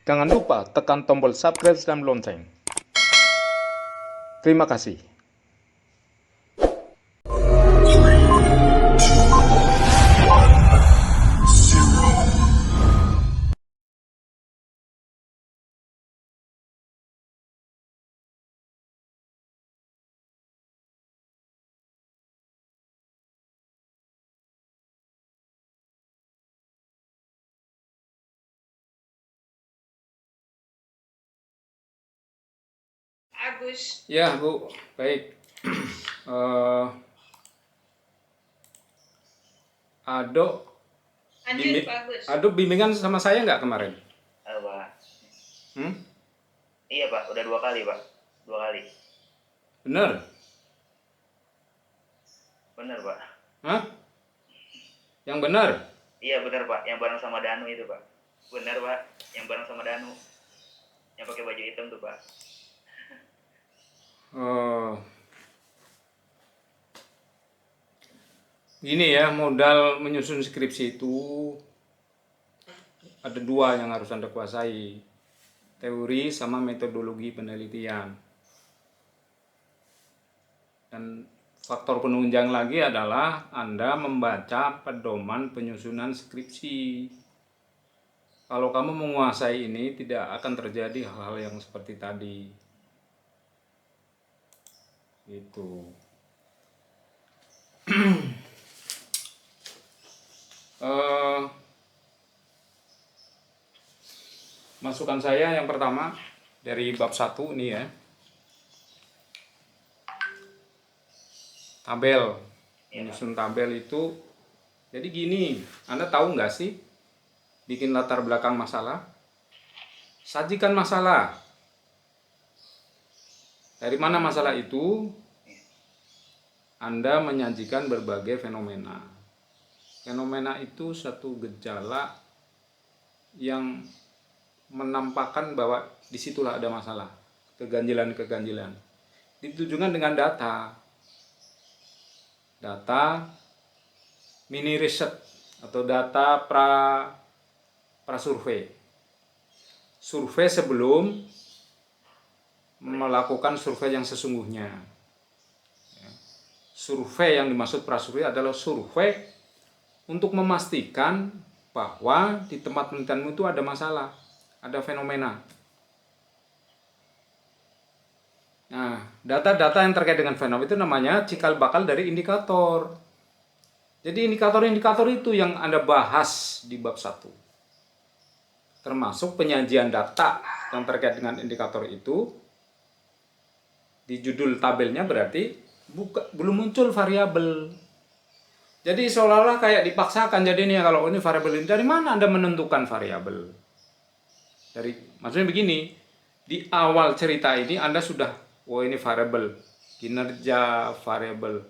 Jangan lupa tekan tombol subscribe dan lonceng. Terima kasih. Agus. Ya, Bu. Baik. Eh, Ado, Lanjut, Pak Agus. Ado bimbingan sama saya nggak kemarin? Pak. Hmm? Iya Pak, udah 2 kali Pak, 2 kali. Bener? Bener Pak. Hah? Yang bener? Iya bener Pak, yang bareng sama Danu itu Pak. Bener Pak, yang bareng sama Danu, yang pakai baju hitam tuh Pak. Oh, gini ya, modal menyusun skripsi itu ada dua yang harus Anda kuasai. Teori sama metodologi penelitian. Dan faktor penunjang lagi adalah Anda membaca pedoman penyusunan skripsi. Kalau kamu menguasai ini, tidak akan terjadi hal-hal yang seperti tadi. Gitu. Masukan saya yang pertama dari bab 1 nih ya. Tabel. Menyusun tabel itu. Jadi gini, Anda tahu nggak sih bikin latar belakang masalah? Sajikan masalah. Dari mana masalah itu? Anda menyajikan berbagai fenomena. Fenomena itu satu gejala yang menampakkan bahwa disitulah ada masalah, keganjilan-keganjilan. Ditujukan dengan data mini riset atau data pra survei. Survei sebelum melakukan survei yang sesungguhnya. Survei yang dimaksud pra survei adalah survei untuk memastikan bahwa di tempat penelitianmu itu ada masalah, ada fenomena. Nah, data-data yang terkait dengan fenomena itu namanya cikal bakal dari indikator. Jadi indikator-indikator itu yang Anda bahas di bab 1. Termasuk penyajian data yang terkait dengan indikator itu. Di judul tabelnya berarti belum muncul variabel. Jadi seolah-olah kayak dipaksakan jadinya kalau ini variabel ini. Dari mana Anda menentukan variabel? Maksudnya begini, di awal cerita ini Anda sudah, ini variabel kinerja, variabel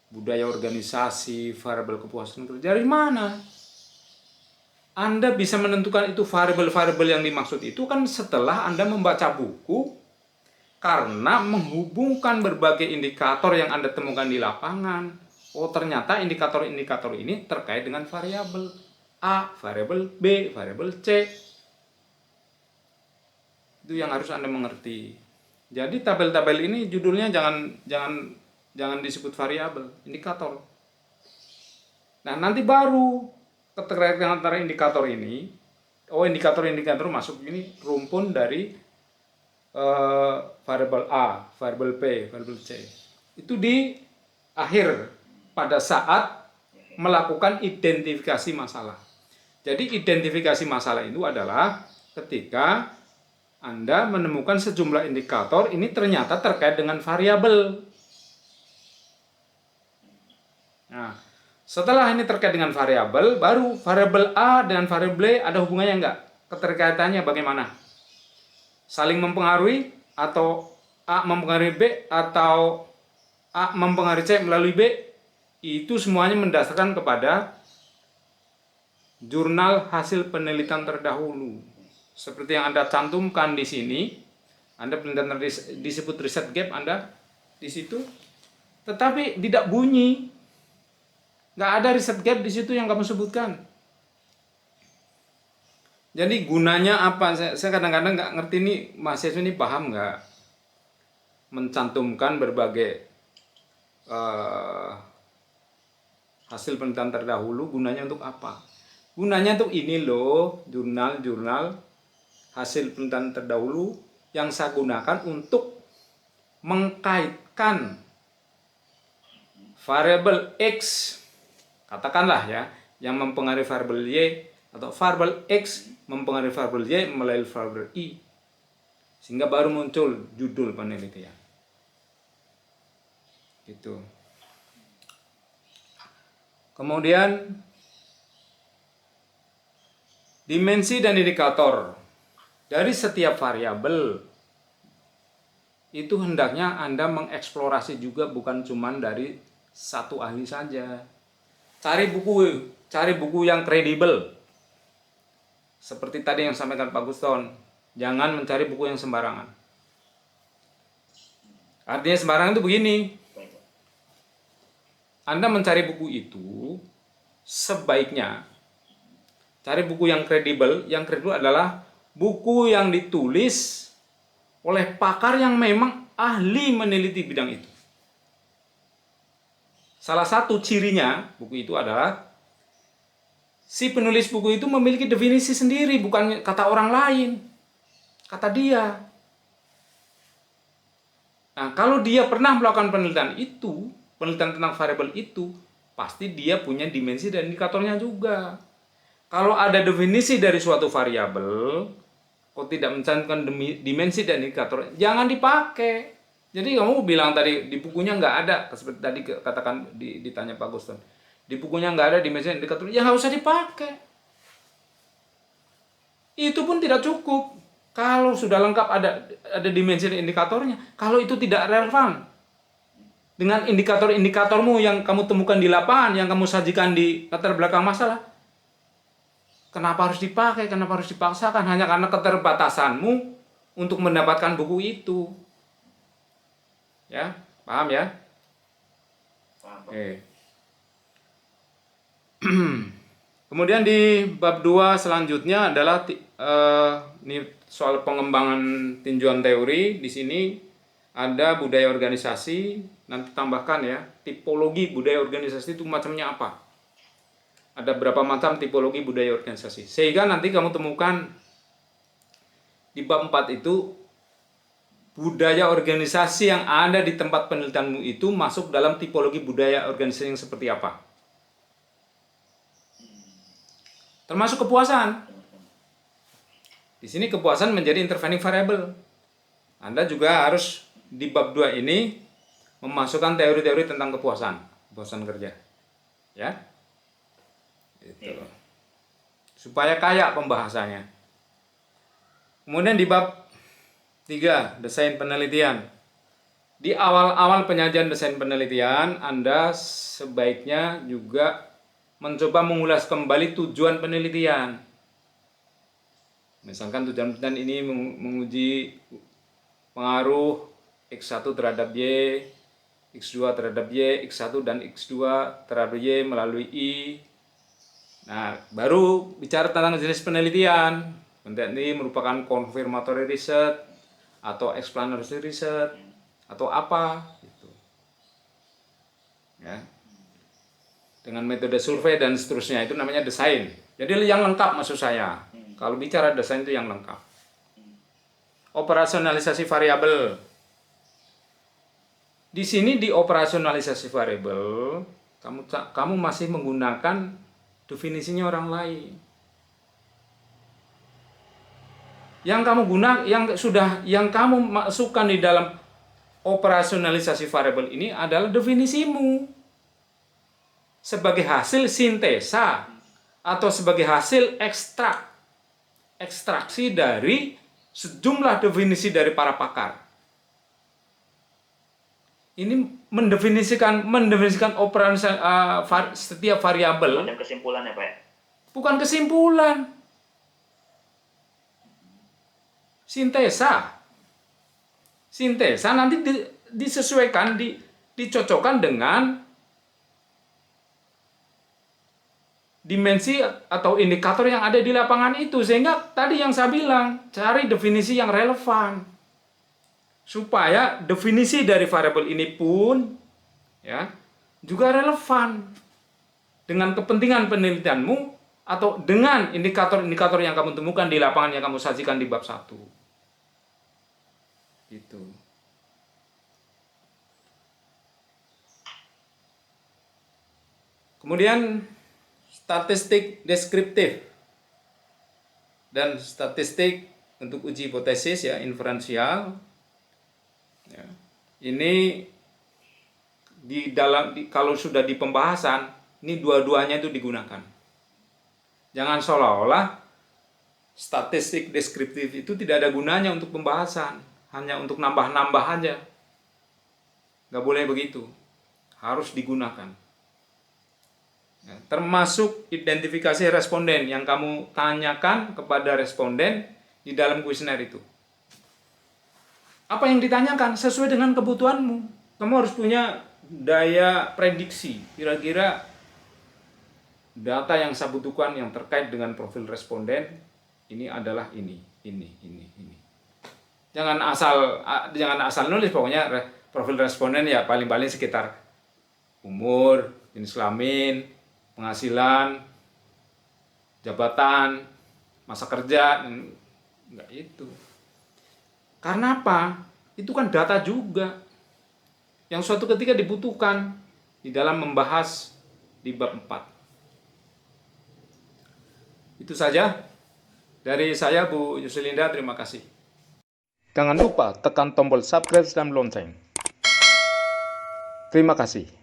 budaya organisasi, variabel kepuasan kerja. Dari mana? Anda bisa menentukan itu variabel-variabel yang dimaksud itu kan setelah Anda membaca buku, karena menghubungkan berbagai indikator yang Anda temukan di lapangan. Oh, ternyata indikator-indikator ini terkait dengan variabel A, variabel B, variabel C. Itu yang harus Anda mengerti. Jadi tabel-tabel ini judulnya jangan disebut variabel, indikator. Nah, nanti baru keterkaitan antara indikator ini, indikator-indikator masuk ini rumpun dari variabel A, variabel B, variabel C. Itu di akhir pada saat melakukan identifikasi masalah. Jadi identifikasi masalah itu adalah ketika Anda menemukan sejumlah indikator ini ternyata terkait dengan variabel. Nah, setelah ini terkait dengan variabel, baru variabel A dan variabel B ada hubungannya enggak? Keterkaitannya bagaimana? Saling mempengaruhi atau A mempengaruhi B atau A mempengaruhi C melalui B, itu semuanya mendasarkan kepada jurnal hasil penelitian terdahulu. Seperti yang Anda cantumkan di sini, Anda penelitian disebut riset gap Anda di situ, tetapi tidak bunyi. Nggak ada riset gap di situ yang kamu sebutkan. Jadi gunanya apa? Saya kadang-kadang nggak ngerti nih, mahasiswa ini paham nggak mencantumkan berbagai eh, hasil penelitian terdahulu, gunanya untuk apa? Gunanya untuk ini loh, jurnal-jurnal hasil penelitian terdahulu yang saya gunakan untuk mengkaitkan variabel X, katakanlah ya, yang mempengaruhi variabel Y, atau variabel X mempengaruhi variabel Y melalui variabel Y, sehingga baru muncul judul penelitian. Gitu. Kemudian dimensi dan indikator dari setiap variabel itu hendaknya Anda mengeksplorasi juga, bukan cuma dari satu ahli saja. Cari buku yang kredibel. Seperti tadi yang sampaikan Pak Guston, jangan mencari buku yang sembarangan. Artinya sembarangan itu begini, Anda mencari buku itu sebaiknya cari buku yang kredibel. Yang kredibel adalah buku yang ditulis oleh pakar yang memang ahli meneliti bidang itu. Salah satu cirinya buku itu adalah si penulis buku itu memiliki definisi sendiri, bukan kata orang lain, kata dia. Nah, kalau dia pernah melakukan penelitian itu, penelitian tentang variabel itu, pasti dia punya dimensi dan indikatornya juga. Kalau ada definisi dari suatu variabel, kok tidak mencantumkan dimensi dan indikator, jangan dipakai. Jadi kamu bilang tadi di bukunya nggak ada, seperti tadi katakan ditanya Pak Guston, di bukunya nggak ada dimensi dan indikator, ya nggak usah dipakai. Itu pun tidak cukup. Kalau sudah lengkap ada dimensi dan indikatornya, kalau itu tidak relevan dengan indikator-indikatormu yang kamu temukan di lapangan, yang kamu sajikan di latar belakang masalah, kenapa harus dipakai? Kenapa harus dipaksakan? Hanya karena keterbatasanmu untuk mendapatkan buku itu. Ya, paham ya? Paham. Oke. Kemudian di bab 2 selanjutnya adalah ini soal pengembangan tinjauan teori. Di sini ada budaya organisasi, nanti tambahkan ya, tipologi budaya organisasi itu macamnya apa? Ada berapa macam tipologi budaya organisasi. Sehingga nanti kamu temukan di bab 4 itu budaya organisasi yang ada di tempat penelitianmu itu masuk dalam tipologi budaya organisasi yang seperti apa. Termasuk kepuasan. Di sini kepuasan menjadi intervening variable. Anda juga harus di bab 2 ini memasukkan teori-teori tentang kepuasan kerja. Ya. Itu. Supaya kaya pembahasannya. Kemudian di bab 3, desain penelitian. Di awal-awal penyajian desain penelitian, Anda sebaiknya juga mencoba mengulas kembali tujuan penelitian. Misalkan tujuan penelitian ini menguji pengaruh X1 terhadap Y, X2 terhadap Y, X1 dan X2 terhadap Y melalui I. Nah, baru bicara tentang jenis penelitian. Penelitian ini merupakan confirmatory research atau explanatory research atau apa gitu. Ya. Dengan metode survei dan seterusnya, itu namanya desain. Jadi yang lengkap maksud saya. Kalau bicara desain itu yang lengkap. Operasionalisasi variabel. Di sini di operasionalisasi variabel, kamu masih menggunakan definisinya orang lain. Yang kamu masukkan di dalam operasionalisasi variabel ini adalah definisimu sebagai hasil sintesa atau sebagai hasil ekstraksi dari sejumlah definisi dari para pakar. Ini mendefinisikan operasi setiap variabel. Macam kesimpulan ya Pak ya? Bukan kesimpulan. Sintesa nanti disesuaikan, dicocokkan dengan dimensi atau indikator yang ada di lapangan itu. Sehingga tadi yang saya bilang, cari definisi yang relevan. Supaya definisi dari variabel ini pun ya juga relevan dengan kepentingan penelitianmu atau dengan indikator-indikator yang kamu temukan di lapangan yang kamu sajikan di bab 1. Gitu. Kemudian statistik deskriptif dan statistik untuk uji hipotesis ya, inferensial. Ya. Ini kalau sudah di pembahasan, ini dua-duanya itu digunakan. Jangan seolah-olah statistik deskriptif itu tidak ada gunanya untuk pembahasan, hanya untuk nambah-nambah aja. Nggak boleh begitu, harus digunakan. Ya, termasuk identifikasi responden yang kamu tanyakan kepada responden di dalam kuesioner itu. Apa yang ditanyakan sesuai dengan kebutuhanmu. Kamu harus punya daya prediksi. Kira-kira data yang saya butuhkan yang terkait dengan profil responden ini adalah ini. Jangan asal nulis, pokoknya profil responden ya paling-paling sekitar umur, jenis kelamin, penghasilan, jabatan, masa kerja, enggak itu. Karena apa? Itu kan data juga yang suatu ketika dibutuhkan di dalam membahas di bab 4. Itu saja dari saya, Bu Yuselinda, terima kasih. Jangan lupa tekan tombol subscribe dan lonceng. Terima kasih.